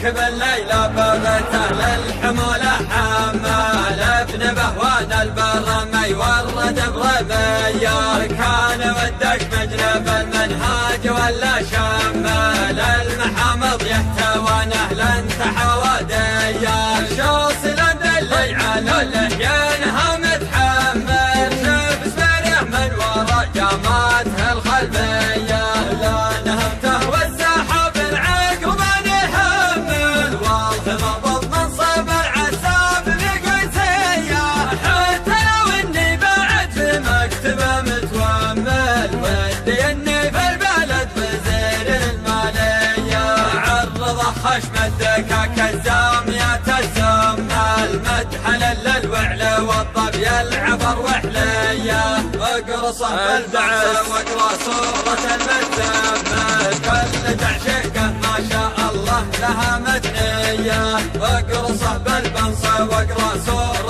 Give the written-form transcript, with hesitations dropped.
ركب الليلة بغته للحمولة حمال ابن بهوان البرمي ورد برمي كان ودك مجلب المنهاج ولا شمال المحامض يحتوان اهلا تحوديا شاصلا اللي على لحيانها متحمل شبس فرح من وراء جاماته الخلفية لانهم تهوى السحاب العقب نهمل والهمض من صب العساب بقيسية حتى لو اني بعد في مكتبه متومل ودي اني في البلد وزير المالية عرض خشم الدكاك الزامية الزم المدحل للوعل والضبي العبر وحلية واقرصه بالبعث واقرا صورة المتزمل كل تعشيقه ما شاء الله لها مدنية واقرصه بالبنص واقرا صورة